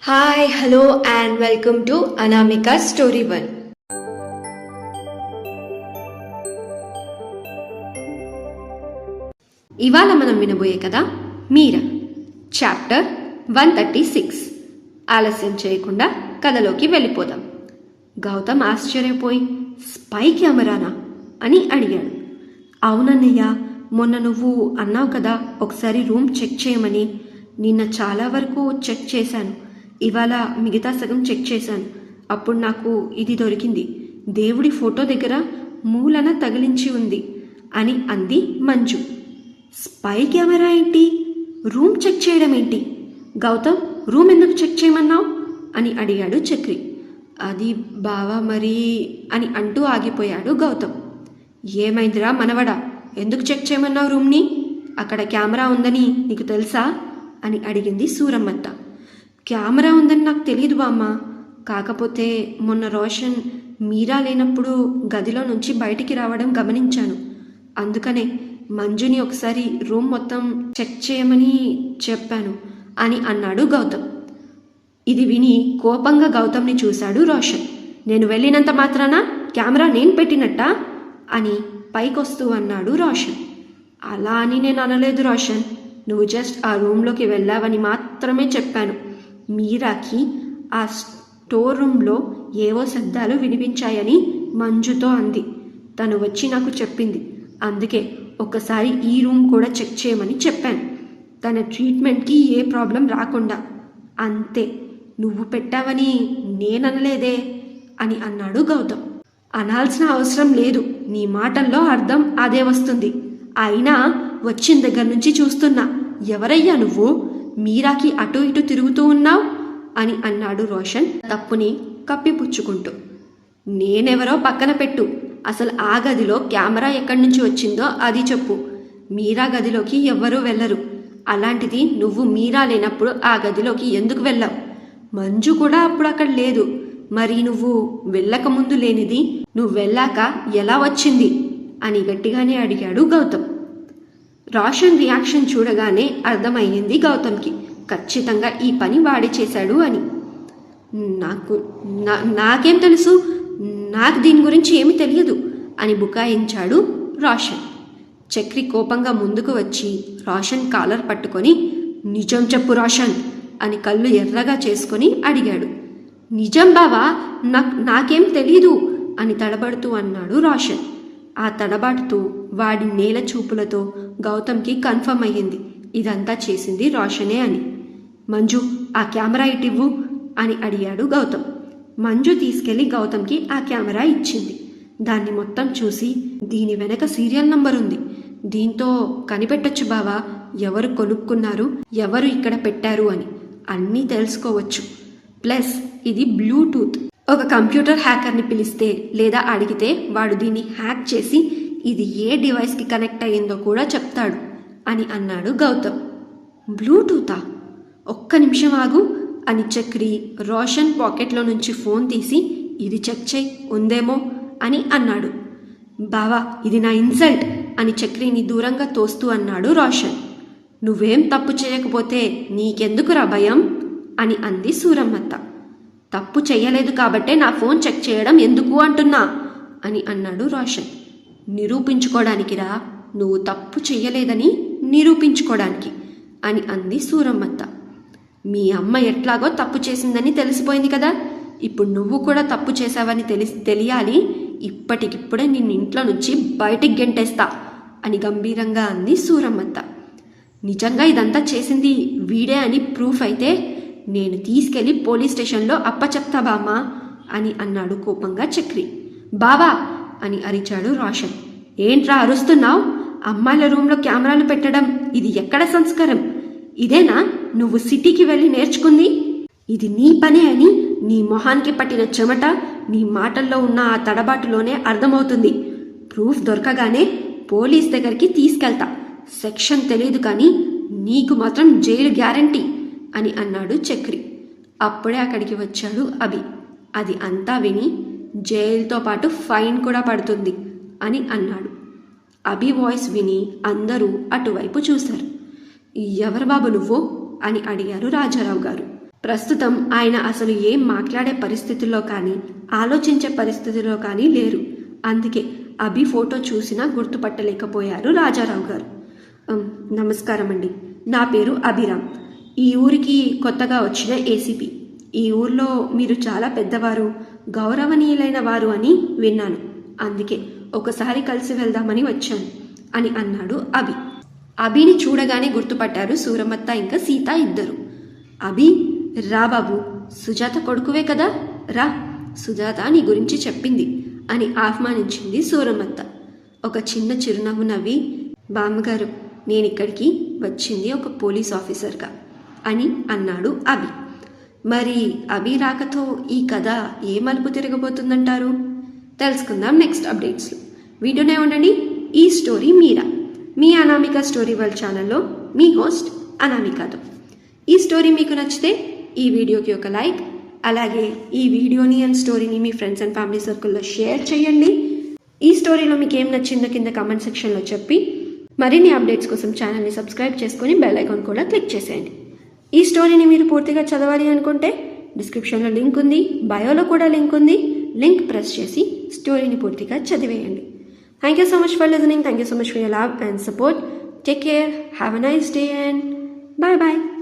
Hi hello and welcome to Anamika story one. ఇవాళ మనం వినబోయే కథ మీరా, చాప్టర్ 136. ఆలస్యం చేయకుండా కథలోకి వెళ్ళిపోదాం. గౌతమ్ ఆశ్చర్యపోయి స్పై కెమెరానా అని అడిగాడు. అవునన్నయ్య, మొన్న నువ్వు అన్నావు కదా ఒకసారి రూమ్ చెక్ చేయమని. నిన్న చాలా వరకు చెక్ చేశాను, ఇవాళ మిగతా సగం చెక్ చేశాను. అప్పుడు నాకు ఇది దొరికింది. దేవుడి ఫోటో దగ్గర మూలన తగిలించి ఉంది అని అంది మంజు. స్పై కెమెరా ఏంటి? రూమ్ చెక్ చేయడం ఏంటి? గౌతమ్, రూమ్ ఎందుకు చెక్ చేయమన్నావు అని అడిగాడు చక్రి. అది బావా మరి అని అంటూ ఆగిపోయాడు గౌతమ్. ఏమైందిరా మనవడా, ఎందుకు చెక్ చేయమన్నావు రూమ్ని? అక్కడ కెమెరా ఉందని నీకు తెలుసా అని అడిగింది సూరమ్మత్త. కెమెరా ఉందని నాకు తెలియదు బామ్మ, కాకపోతే మొన్న రోషన్ మీరా లేనప్పుడు గదిలో నుంచి బయటికి రావడం గమనించాను. అందుకనే మంజుని ఒకసారి రూమ్ మొత్తం చెక్ చేయమని చెప్పాను అని అన్నాడు గౌతమ్. ఇది విని కోపంగా గౌతమ్ని చూశాడు రోషన్. నేను వెళ్ళినంత మాత్రాన కెమెరా నేను పెట్టినట్టా అని పైకొస్తూ అన్నాడు రోషన్. అలా అని నేను అనలేదు రోషన్, నువ్వు జస్ట్ ఆ రూమ్లోకి వెళ్ళావని మాత్రమే చెప్పాను. మీరాకి ఆ స్టోర్ రూమ్లో ఏవో శబ్దాలు వినిపించాయని మంజుతో అంది. తను వచ్చి నాకు చెప్పింది. అందుకే ఒక్కసారి ఈ రూమ్ కూడా చెక్ చేయమని చెప్పాను, తన ట్రీట్మెంట్కి ఏ ప్రాబ్లం రాకుండా. అంతే, నువ్వు పెట్టావని నేననలేదే అని అన్నాడు గౌతమ్. అనాల్సిన అవసరం లేదు, నీ మాటల్లో అర్థం అదే వస్తుంది. అయినా వచ్చిన దగ్గర నుంచి చూస్తున్నా, ఎవరయ్యా నువ్వు? మీరాకి అటు ఇటు తిరుగుతూ ఉన్నావు అని అన్నాడు రోషన్ తప్పుని కప్పిపుచ్చుకుంటూ. నేనెవరో పక్కన పెట్టు, అసలు ఆ గదిలో కెమెరా ఎక్కడి నుంచి వచ్చిందో అది చెప్పు. మీరా గదిలోకి ఎవ్వరూ వెళ్ళరు, అలాంటిది నువ్వు మీరా లేనప్పుడు ఆ గదిలోకి ఎందుకు వెళ్ళావు? మంజు కూడా అప్పుడు అక్కడ లేదు, మరి నువ్వు వెళ్ళకముందు లేనిది నువ్వు వెళ్ళాక ఎలా వచ్చింది అని గట్టిగానే అడిగాడు గౌతమ్. రోషన్ రియాక్షన్ చూడగానే అర్థమయ్యింది గౌతమ్కి, ఖచ్చితంగా ఈ పని వాడి చేశాడు అని. నాకేం తెలుసు, నాకు దీని గురించి ఏమీ తెలియదు అని బుకాయించాడు రోషన్. చక్రి కోపంగా ముందుకు వచ్చి రోషన్ కాలర్ పట్టుకొని, నిజం చెప్పు రోషన్ అని కళ్ళు ఎర్రగా చేసుకొని అడిగాడు. నిజం బావా, నాకేం తెలీదు అని తడబడుతూ అన్నాడు రోషన్. ఆ తడబాటుతూ వాడి నేల చూపులతో గౌతమ్కి కన్ఫర్మ్ అయ్యింది ఇదంతా చేసింది రోషనే అని. మంజు, ఆ కెమెరా ఇటివ్వు అని అడిగాడు గౌతమ్. మంజు తీసుకెళ్లి గౌతమ్కి ఆ కెమెరా ఇచ్చింది. దాన్ని మొత్తం చూసి, దీని వెనక సీరియల్ నంబర్ ఉంది, దీంతో కనిపెట్టొచ్చు బావా ఎవరు కొనుక్కున్నారు, ఎవరు ఇక్కడ పెట్టారు అని అన్నీ తెలుసుకోవచ్చు. ప్లస్ ఇది బ్లూటూత్, ఒక కంప్యూటర్ హ్యాకర్ని పిలిస్తే లేదా అడిగితే వాడు దీన్ని హ్యాక్ చేసి ఇది ఏ డివైస్కి కనెక్ట్ అయ్యిందో కూడా చెప్తాడు అని అన్నాడు గౌతమ్. బ్లూటూతా? ఒక్క నిమిషం ఆగు అని చక్రి రోషన్ పాకెట్లో నుంచి ఫోన్ తీసి, ఇది చెక్ చేయి ఉందేమో అని అన్నాడు. బావా, ఇది నా ఇన్సల్ట్ అని చక్రిని దూరంగా తోస్తూ అన్నాడు రోషన్. నువ్వేం తప్పు చేయకపోతే నీకెందుకురా భయం అని అంది సూరమ్మత్త. తప్పు చెయ్యలేదు కాబట్టే నా ఫోన్ చెక్ చేయడం ఎందుకు అంటున్నా అని అన్నాడు రోషన్. నిరూపించుకోవడానికిరా, నువ్వు తప్పు చెయ్యలేదని నిరూపించుకోవడానికి అని అంది సూరమ్మత్త. మీ అమ్మ ఎట్లాగో తప్పు చేసిందని తెలిసిపోయింది కదా, ఇప్పుడు నువ్వు కూడా తప్పు చేశావని తెలియాలి. ఇప్పటికిప్పుడే నిన్ను ఇంట్లో నుంచి బయటికి గెంటేస్తా అని గంభీరంగా అంది సూరమ్మత్త. నిజంగా ఇదంతా చేసింది వీడే అని ప్రూఫ్ అయితే నేను తీసుకెళ్లి పోలీస్ స్టేషన్లో అప్పచెప్తా బామ్మా అని అన్నాడు కోపంగా చక్రి. బావా అని అరిచాడు రోషన్. ఏంట్రా అరుస్తున్నావు? అమ్మాయిల రూమ్లో కెమెరాలు పెట్టడం ఇది ఎక్కడ సంస్కారం? ఇదేనా నువ్వు సిటీకి వెళ్ళి నేర్చుకుంది? ఇది నీ పనే అని నీ మొహానికి పట్టిన చెమట, నీ మాటల్లో ఉన్న ఆ తడబాటులోనే అర్థమవుతుంది. ప్రూఫ్ దొరకగానే పోలీస్ దగ్గరికి తీసుకెళ్తా. సెక్షన్ తెలియదు కానీ నీకు మాత్రం జైలు గ్యారంటీ అని అన్నాడు చక్రి. అప్పుడే అక్కడికి వచ్చాడు అభి. అది అంతా విని, జైలుతో పాటు ఫైన్ కూడా పడుతుంది అని అన్నాడు. అభి వాయిస్ విని అందరూ అటువైపు చూశారు. ఎవరు బాబు నువ్వు అని అడిగారు రాజారావు గారు. ప్రస్తుతం ఆయన అసలు ఏం మాట్లాడే పరిస్థితుల్లో కానీ ఆలోచించే పరిస్థితుల్లో కానీ లేరు. అందుకే అభి ఫోటో చూసినా గుర్తుపట్టలేకపోయారు రాజారావు గారు. నమస్కారం అండి, నా పేరు అభిరామ్, ఈ ఊరికి కొత్తగా వచ్చిన ఏసీపీ. ఈ ఊర్లో మీరు చాలా పెద్దవారు, గౌరవనీయులైన వారు అని విన్నాను. అందుకే ఒకసారి కలిసి వెళ్దామని వచ్చాను అని అన్నాడు అభి. అభిని చూడగానే గుర్తుపట్టారు సూరమ్మత్త ఇంకా సీత ఇద్దరు. అభి, రా బాబు, సుజాత కొడుకువే కదా, రా, సుజాత నీ గురించి చెప్పింది అని ఆహ్వానించింది సూరమ్మత్త. ఒక చిన్న చిరునవ్వు నవ్వి, బామ్మగారు, నేనిక్కడికి వచ్చింది ఒక పోలీస్ ఆఫీసర్గా అని అన్నాడు అభి. మరి అభి రాకతో ఈ కథ ఏ మలుపు తిరగబోతుందంటారు? తెలుసుకుందాం నెక్స్ట్ అప్డేట్స్లో. వీడియోనే ఉండండి. ఈ స్టోరీ మీరా, మీ అనామిక స్టోరీ వరల్డ్ ఛానల్లో మీ హోస్ట్ అనామికతో. ఈ స్టోరీ మీకు నచ్చితే ఈ వీడియోకి ఒక లైక్, అలాగే ఈ వీడియోని అండ్ స్టోరీని మీ ఫ్రెండ్స్ అండ్ ఫ్యామిలీ సర్కిల్లో షేర్ చేయండి. ఈ స్టోరీలో మీకు ఏం నచ్చిందో కింద కామెంట్ సెక్షన్లో చెప్పి మరిన్ని అప్డేట్స్ కోసం ఛానల్ని సబ్స్క్రైబ్ చేసుకొని బెల్ ఐకాన్ కూడా క్లిక్ చేసేయండి. ఈ స్టోరీని మీరు పూర్తిగా చదవాలి అనుకుంటే డిస్క్రిప్షన్లో లింక్ ఉంది, బయోలో కూడా లింక్ ఉంది. లింక్ ప్రెస్ చేసి స్టోరీని పూర్తిగా చదివేయండి. Thank you so much for listening. Thank you so much for your love and support. Take care. Have a nice day and bye-bye.